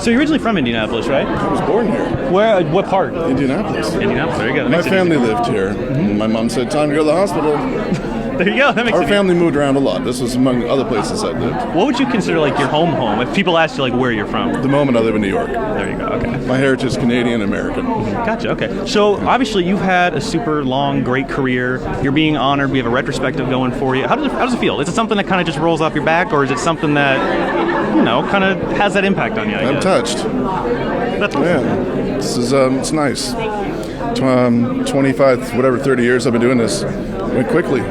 So you're originally from Indianapolis, right? I was born here. Where? What part? Indianapolis. Indianapolis. There you go. That My makes it family easy. lived here. My mom said, time to go to the hospital. There you go. That makes Our it family moved around a lot. This was among other places I lived. What would you consider like your home? If people ask you like where you're from? The moment I live in New York. There you go. Okay. My heritage is Canadian-American. Gotcha. Okay. So obviously you've had a super long, great career. You're being honored. We have a retrospective going for you. How does it feel? Is it something that kind of just rolls off your back, or is it something that kind of has that impact on you? I I'm guess? touched. That's awesome. Yeah. This is it's nice. 25, 30 years I've been doing this. Went quickly.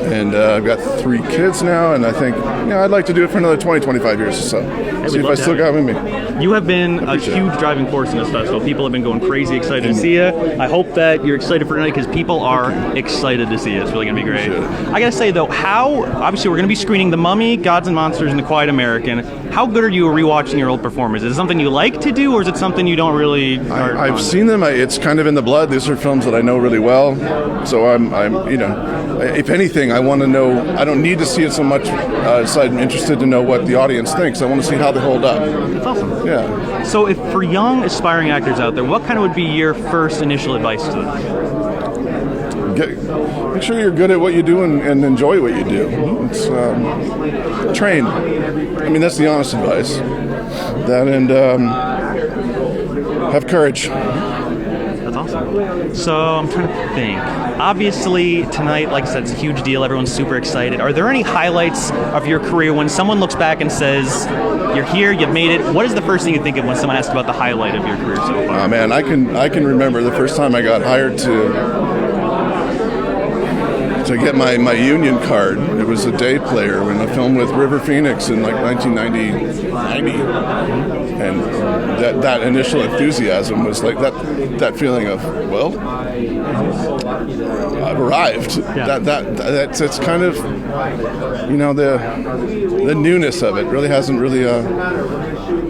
And I've got 3 kids now, and I think I'd like to do it for another 20, 25 years or so. See if I still got it in me. You have been a huge driving force in this festival. People have been going crazy, excited to see you. I hope that you're excited for tonight because people are excited to see you. It's really going to be great. I got to say, though, obviously we're going to be screening The Mummy, Gods and Monsters, and The Quiet American. How good are you at rewatching your old performers? Is it something you like to do, or is it something you don't really? I've seen them. It's kind of in the blood. These are films that I know really well. So I'm if anything, I want to know. I don't need to see it so much as I'm interested to know what the audience thinks. I want to see how they hold up. That's awesome. Yeah. So, if for young aspiring actors out there, what kind of would be your first initial advice to them? Make sure you're good at what you do and enjoy what you do. It's train. I mean, that's the honest advice. That and have courage. That's awesome. So I'm trying to think. Obviously, tonight, like I said, it's a huge deal. Everyone's super excited. Are there any highlights of your career when someone looks back and says, you're here, you've made it? What is the first thing you think of when someone asks about the highlight of your career so far? Oh, man, I can remember the first time I got hired to get my union card. It was a day player in a film with River Phoenix in like 1990. And that initial enthusiasm was like that feeling of, well, I've arrived. Yeah. That's kind of, the newness of it really hasn't really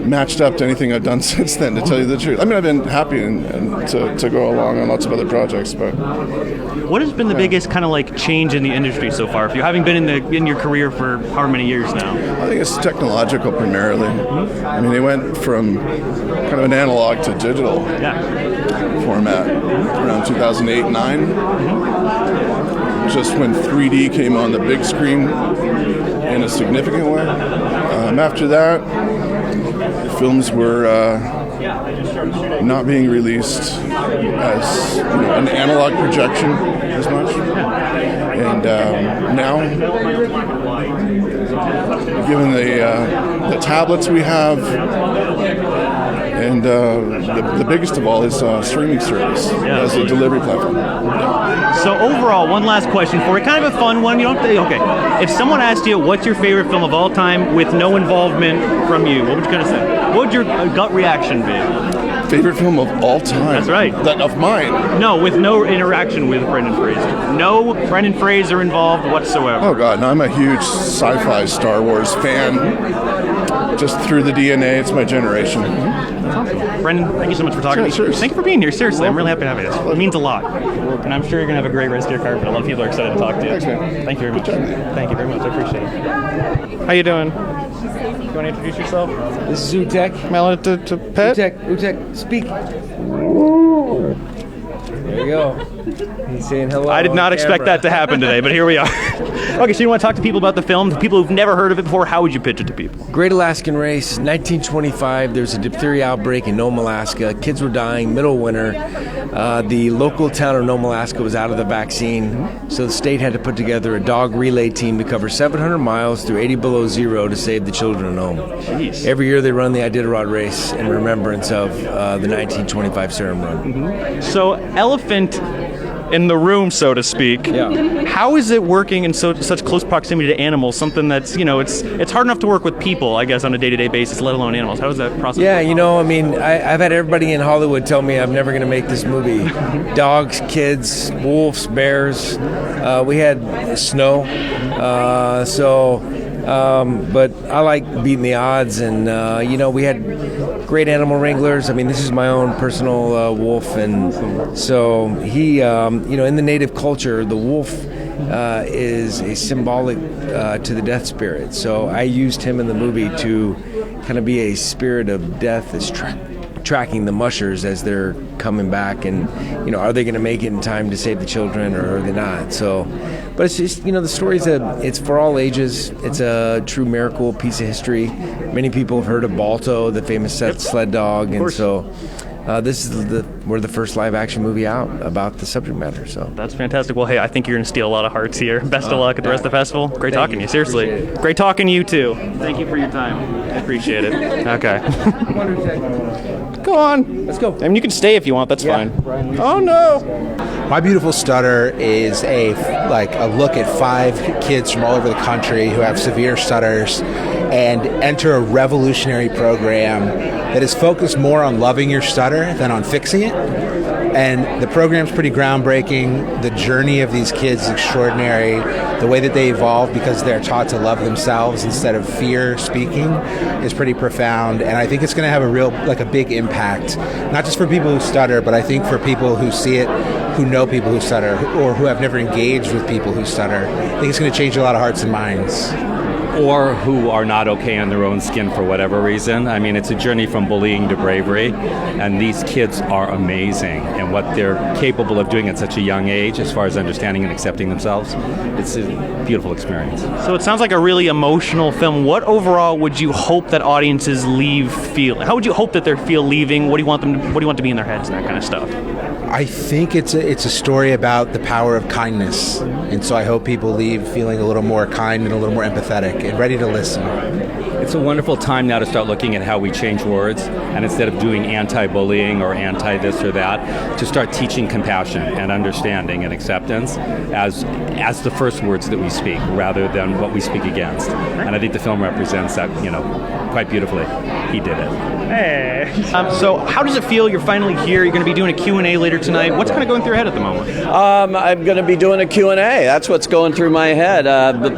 matched up to anything I've done since then, to tell you the truth. I mean, I've been happy and to go along on lots of other projects, but what has been the biggest kind of like change in the industry so far? If you haven't been in your career for however many years now, I think it's technological primarily. I mean, they went from kind of an analog to digital format around 2008-9. Just when 3D came on the big screen in a significant way. After that, films were not being released as an analog projection as much. And now, given the tablets we have, and the biggest of all is streaming service as a delivery platform. So overall, one last question for you, kind of a fun one. You don't okay. If someone asked you what's your favorite film of all time with no involvement from you, what would you kind of say? What would your gut reaction be? Favorite film of all time? That's right. That of mine? No, with no interaction with Brendan Fraser. No Brendan Fraser involved whatsoever. Oh God, no, I'm a huge sci-fi Star Wars fan. Just through the DNA, it's my generation. Brendan, thank you so much for talking to me. Sure. Thank you for being here. Seriously, I'm really happy to have you. It means a lot. And I'm sure you're going to have a great rest of your carpet. A lot of people are excited to talk to you. Thanks, man. Thank you very much. Thank you very much. I appreciate it. How you doing? You want to introduce yourself? This is Utek. Am I allowed to pet? Utek, speak. There you go. He's saying hello. I did not expect that to happen today, but here we are. Okay, so you want to talk to people about the film? People who've never heard of it before, how would you pitch it to people? Great Alaskan Race, 1925. There's a diphtheria outbreak in Nome, Alaska. Kids were dying, middle of winter. The local town of Nome, Alaska was out of the vaccine, so the state had to put together a dog relay team to cover 700 miles through 80 below zero to save the children of Nome. Jeez. Every year they run the Iditarod race in remembrance of the 1925 Serum Run. So, elephant in the room, so to speak. Yeah. How is it working in such close proximity to animals? Something that's, it's hard enough to work with people, I guess, on a day-to-day basis, let alone animals. How is that process? Yeah, I mean, I've had everybody in Hollywood tell me I'm never going to make this movie. Dogs, kids, wolves, bears. We had snow. But I like beating the odds, and we had great animal wranglers. I mean, this is my own personal wolf, and so he, in the native culture, the wolf is a symbolic to the death spirit. So I used him in the movie to kind of be a spirit of death that's tracking the mushers as they're coming back, and are they going to make it in time to save the children, or are they not? So, but it's just the story's it's for all ages. It's a true miracle piece of history. Many people have heard of Balto, the famous sled dog, and so. This is we're the first live action movie out about the subject matter. So that's fantastic. Well, hey, I think you're going to steal a lot of hearts here. Best of luck at the rest of the festival. Great talking to you. Seriously, great talking to you too. Thank you for your time. I appreciate it. Okay. Go on. Let's go. I mean, you can stay if you want. That's fine. Oh no. My Beautiful Stutter is a look at 5 kids from all over the country who have severe stutters and enter a revolutionary program that is focused more on loving your stutter than on fixing it. And the program's pretty groundbreaking. The journey of these kids is extraordinary. The way that they evolve because they're taught to love themselves instead of fear speaking is pretty profound. And I think it's going to have a big impact, not just for people who stutter, but I think for people who see it, who know people who stutter, or who have never engaged with people who stutter. I think it's going to change a lot of hearts and minds. Or who are not okay in their own skin for whatever reason. I mean, it's a journey from bullying to bravery, and these kids are amazing, and what they're capable of doing at such a young age as far as understanding and accepting themselves, it's a beautiful experience. So it sounds like a really emotional film. What overall would you hope that audiences leave feeling? How would you hope that they feel leaving? What do you want to be in their heads and that kind of stuff? I think it's a story about the power of kindness, and so I hope people leave feeling a little more kind and a little more empathetic and ready to listen. It's a wonderful time now to start looking at how we change words, and instead of doing anti-bullying or anti-this or that, to start teaching compassion and understanding and acceptance as the first words that we speak, rather than what we speak against. And I think the film represents that, quite beautifully. He did it. Hey. So how does it feel? You're finally here. You're going to be doing a Q&A later tonight. What's kind of going through your head at the moment? I'm going to be doing a Q&A. That's what's going through my head.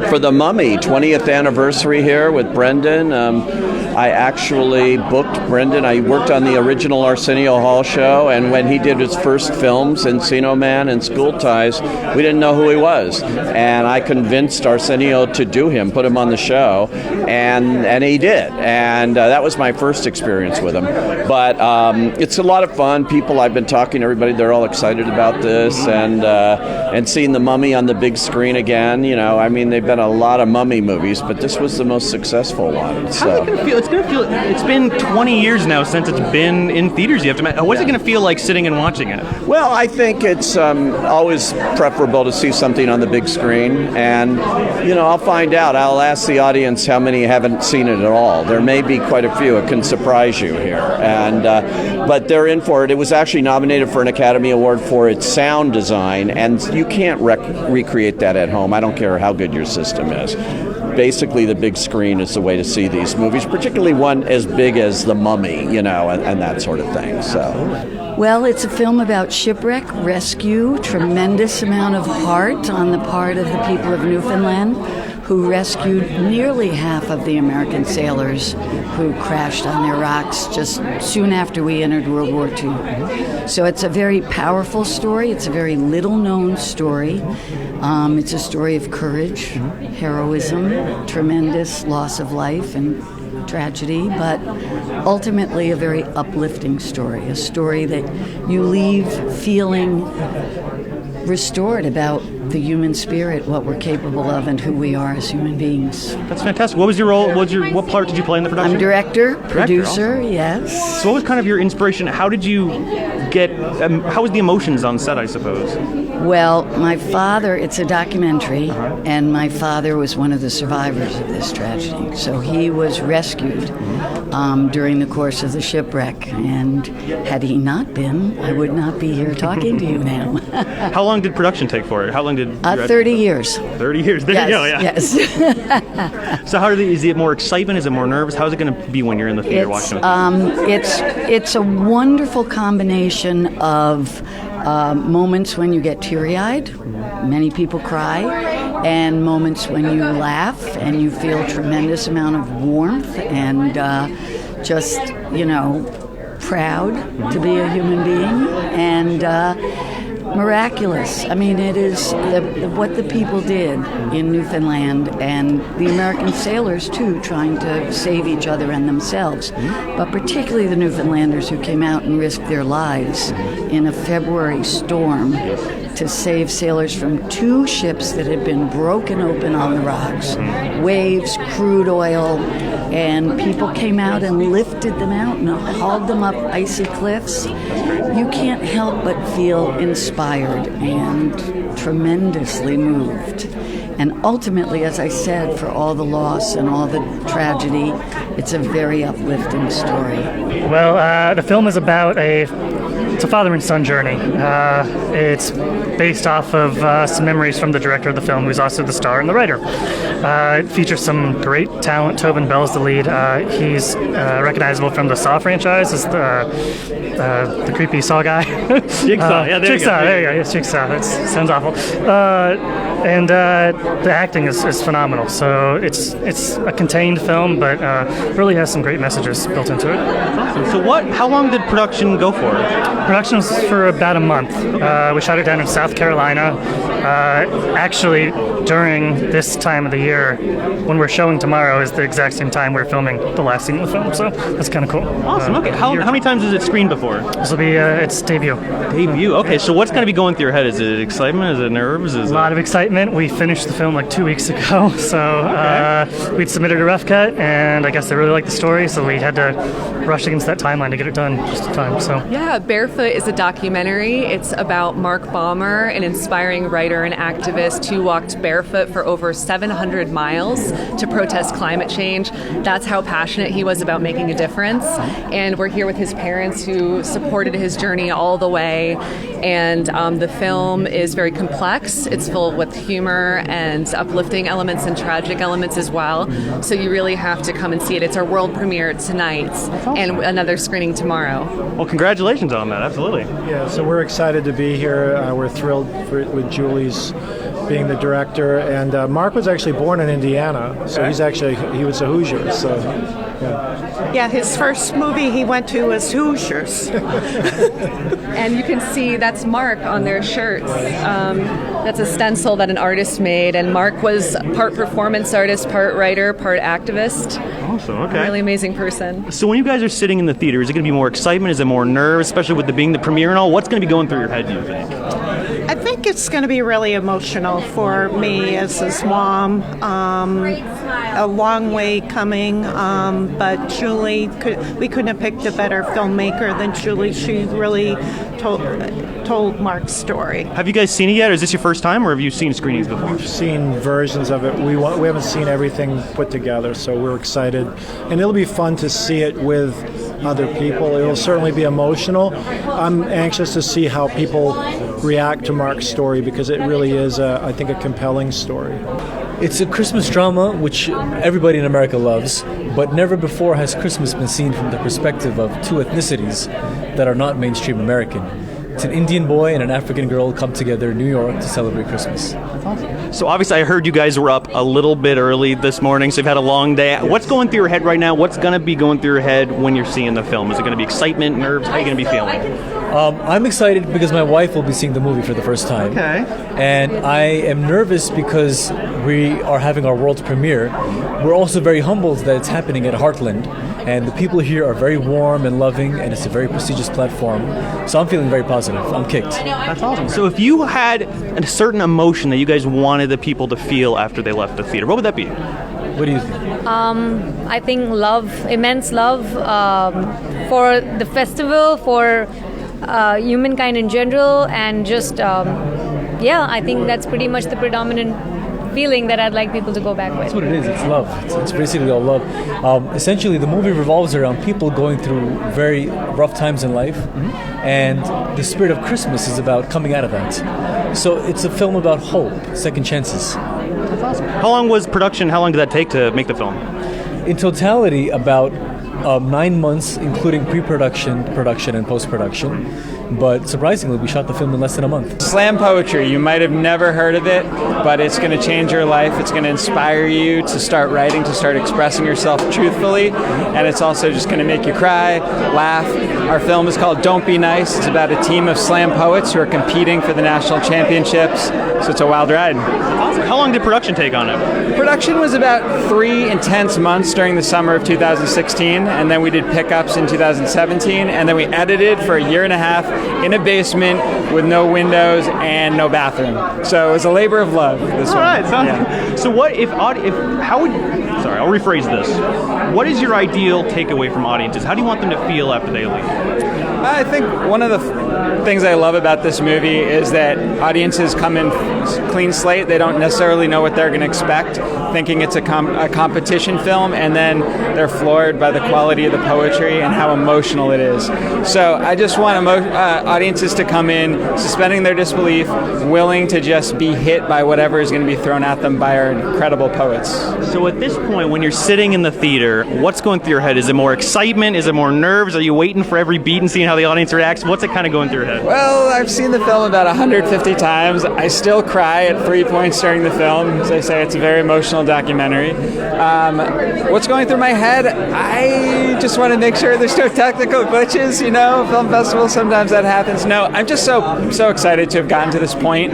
For The Mummy, 20th anniversary here with Brendan. I actually booked Brendan. I worked on the original Arsenio Hall show, and when he did his first films, Encino Man and School Ties, we didn't know who he was. And I convinced Arsenio to do him, put him on the show, and he did. And that was my first experience with him. But it's a lot of fun. I've been talking to everybody, they're all excited about this, and seeing The Mummy on the big screen again. They've been a lot of Mummy movies, but this was the most successful one. So. How's it going to feel? It's been 20 years now since it's been in theaters. You have to imagine. What is it going to feel like sitting and watching it? Well, I think it's always preferable to see something on the big screen, and I'll find out. I'll ask the audience how many haven't seen it at all. There may be quite a few. It can surprise you here, but they're in for it. It was actually nominated for an Academy Award for its sound design, and you can't recreate that at home. I don't care how good your system is. Basically, the big screen is the way to see these movies, particularly one as big as The Mummy, and that sort of thing. So, well, it's a film about shipwreck, rescue, tremendous amount of heart on the part of the people of Newfoundland, who rescued nearly half of the American sailors who crashed on their rocks just soon after we entered World War II. So it's a very powerful story. It's a very little-known story. It's a story of courage, heroism, tremendous loss of life, and tragedy, but ultimately a very uplifting story, a story that you leave feeling restored about the human spirit, what we're capable of, and who we are as human beings. That's fantastic. What was your role? What part did you play in the production? I'm director, producer, awesome. Yes. So what was kind of your inspiration? How did you get, how was the emotions on set, I suppose? Well, my father, it's a documentary, and my father was one of the survivors of this tragedy. So he was rescued during the course of the shipwreck, and had he not been, I would not be here talking to you now. How long did production take for it? How long did 30 years. 30 years. There yes, you go. Yeah. Yes. So is it more excitement? Is it more nervous? How's it going to be when you're in the theater watching it? It's a wonderful combination of moments when you get teary-eyed, many people cry, and moments when you laugh and you feel a tremendous amount of warmth and proud to be a human being. And miraculous. I mean, it is what the people did in Newfoundland, and the American sailors too, trying to save each other and themselves, but particularly the Newfoundlanders who came out and risked their lives in a February storm to save sailors from 2 ships that had been broken open on the rocks. Waves, crude oil, and people came out and lifted them out and hauled them up icy cliffs. You can't help but feel inspired and tremendously moved. And ultimately, as I said, for all the loss and all the tragedy, it's a very uplifting story. Well, the film is about it's a father and son journey. It's based off of some memories from the director of the film, who's also the star and the writer. It features some great talent. Tobin Bell's the lead. He's recognizable from the Saw franchise as the creepy Saw guy. Jigsaw, yeah, there Jigsaw, you go. there you go. Yes, Jigsaw. That sounds awful. And the acting is phenomenal. So it's a contained film, but really has some great messages built into it. Awesome. So how long did production go for? Production was for about a month. We shot it down in South Carolina. Actually, during this time of the year, when we're showing tomorrow, is the exact same time we're filming the last scene of the film. So that's kind of cool. Awesome. Okay. How many times has it screened before? This will be its debut. Debut. Okay. So what's going to be going through your head? Is it excitement? Is it nerves? A lot of excitement. We finished the film like 2 weeks ago, so we'd submitted a rough cut, and I guess they really liked the story, so we had to rush against that timeline to get it done just in time. So yeah, Barefoot is a documentary. It's about Mark Balmer, an inspiring writer and activist who walked barefoot for over 700 miles to protest climate change. That's how passionate he was about making a difference. And we're here with his parents who supported his journey all the way. And the film is very complex. It's full with humor and uplifting elements and tragic elements as well. So you really have to come and see it. It's our world premiere tonight and another screening tomorrow. Well, congratulations on that. Absolutely. Yeah, so we're excited to be here. We're thrilled with Julie's being the director, and Mark was actually born in Indiana, so he was a Hoosier. So yeah, his first movie he went to was Hoosiers. And you can see that's Mark on their shirts. That's a stencil that an artist made, and Mark was part performance artist, part writer, part activist. Awesome. Okay. Really amazing person. So when you guys are sitting in the theater, is it going to be more excitement? Is it more nerves, especially with being the premiere and all? What's going to be going through your head, do you think? I think it's going to be really emotional for me as his mom. A long way coming, but Julie, we couldn't have picked a better filmmaker than Julie. She really told Mark's story. Have you guys seen it yet, or is this your first time, or have you seen screenings before? we've seen versions of it. We haven't seen everything put together, so we're excited, and it'll be fun to see it with other people. It'll certainly be emotional. I'm anxious to see how people react to Mark's story, because it really is, I think, a compelling story. It's a Christmas drama which everybody in America loves, but never before has Christmas been seen from the perspective of two ethnicities that are not mainstream American. It's an Indian boy and an African girl come together in New York to celebrate Christmas. So obviously I heard you guys were up a little bit early this morning, so you've had a long day. What's going through your head right now? What's going to be going through your head when you're seeing the film? Is it going to be excitement, nerves? How are you going to be feeling? I'm excited because my wife will be seeing the movie for the first time. Okay. And I am nervous because we are having our world premiere. We're also very humbled that it's happening at Heartland. And the people here are very warm and loving, and it's a very prestigious platform. So I'm feeling very positive. I'm kicked. That's awesome. So if you had a certain emotion that you guys wanted the people to feel after they left the theater, what would that be? What do you think? I think love, immense love for the festival, for humankind in general, and just, I think that's pretty much the predominant feeling that I'd like people to go back with. That's what it is. It's love. It's basically all love. Essentially, the movie revolves around people going through very rough times in life, and the spirit of Christmas is about coming out of that. So it's a film about hope, second chances. That's awesome. How long was production? How long did that take to make the film? In totality, about 9 months, including pre-production, production, and post-production. But surprisingly, we shot the film in less than a month. Slam poetry, you might have never heard of it, but it's going to change your life. It's going to inspire you to start writing, to start expressing yourself truthfully, and it's also just going to make you cry, laugh. Our film is called Don't Be Nice. It's about a team of slam poets who are competing for the national championships, so it's a wild ride. Awesome. How long did production take on it? Production was about 3 intense months during the summer of 2016, and then we did pickups in 2017, and then we edited for a year and a half in a basement with no windows and no bathroom. So it was a labor of love. This All one. right. Yeah. So what if how would? Sorry, I'll rephrase this. What is your ideal takeaway from audiences? How do you want them to feel after they leave? I think one of the things I love about this movie is that audiences come in clean slate. They don't necessarily know what they're going to expect, thinking it's a competition film, and then they're floored by the quality of the poetry and how emotional it is. So I just want audiences to come in suspending their disbelief, willing to just be hit by whatever is going to be thrown at them by our incredible poets. So at this point, when you're sitting in the theater, what's going through your head? Is it more excitement? Is it more nerves? Are you waiting for every beat and seeing how the audience reacts? What's it kind of going through your head? Well, I've seen the film about 150 times. I still cry at 3 points during the film. As I say, it's a very emotional documentary. What's going through my head? I just want to make sure there's no technical glitches, film festivals, sometimes that happens. No, I'm just so excited to have gotten to this point.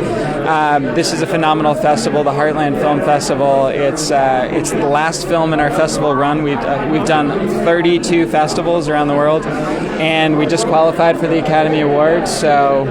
This is a phenomenal festival, the Heartland Film Festival. It's the last film in our festival run. We've done 32 festivals around the world, and we just qualified for the Academy Awards, so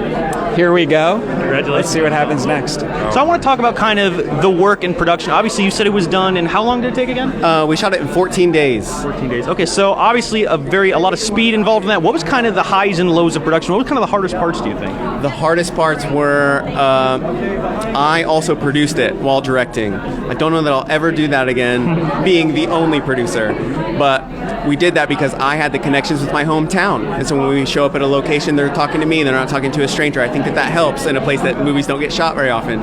here we go. Congratulations. Let's see what happens next. So I want to talk about kind of the work in production. Obviously, you said it was done, and how long did it take again? We shot it in 14 days. 14 days. Okay, so obviously a lot of speed involved in that. What was kind of the highs and lows of production? What was kind of the hardest parts, do you think? The hardest parts were I also produced it while directing. I don't know that I'll ever do that again, being the only producer. But we did that because I had the connections with my hometown. And so when we show up at a location, they're talking to me, they're not talking to a stranger. I think that helps in a place that movies don't get shot very often.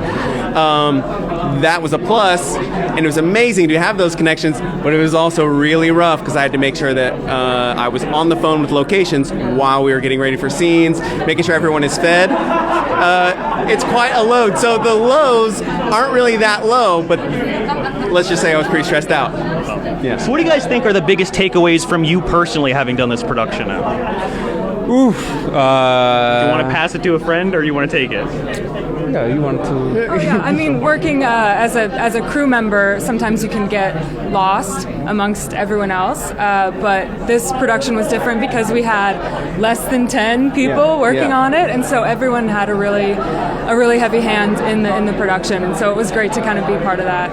That was a plus, and it was amazing to have those connections, but it was also really rough because I had to make sure that I was on the phone with locations while we were getting ready for scenes, making sure everyone is fed. It's quite a load. So the lows aren't really that low, but let's just say I was pretty stressed out. Yeah. So what do you guys think are the biggest takeaways from you personally having done this production now? Oof. Do you want to pass it to a friend, or you want to take it? Yeah, you want to. Oh, yeah. I mean, working as a crew member, sometimes you can get lost amongst everyone else. But this production was different because we had less than 10 people working on it, and so everyone had a really heavy hand in the production, and so it was great to kind of be part of that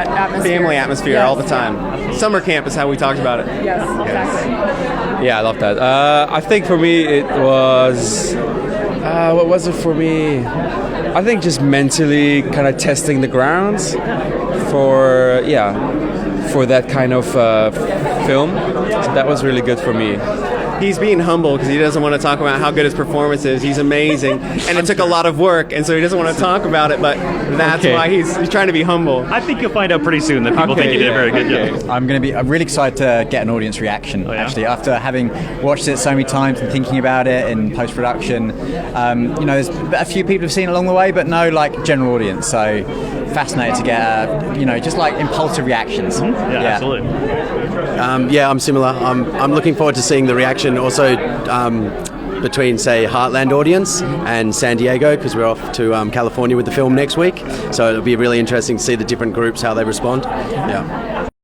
atmosphere. Family atmosphere all the time. Summer camp is how we talked about it. Yes, exactly. Yeah, I love that. I think for me it was. What was it for me? I think just mentally kind of testing the grounds for that kind of film. So that was really good for me. He's being humble because he doesn't want to talk about how good his performance is. He's amazing, and it took a lot of work, and so he doesn't want to talk about it, but that's why he's trying to be humble. I think you'll find out pretty soon that people think you did a very good job. I'm really excited to get an audience reaction, actually, after having watched it so many times and thinking about it in post-production. There's a few people have seen it along the way, but no, general audience, so fascinated to get, just impulsive reactions. Yeah, absolutely. I'm similar. I'm looking forward to seeing the reaction also between, say, Heartland audience and San Diego, because we're off to California with the film next week. So it'll be really interesting to see the different groups, how they respond. Yeah.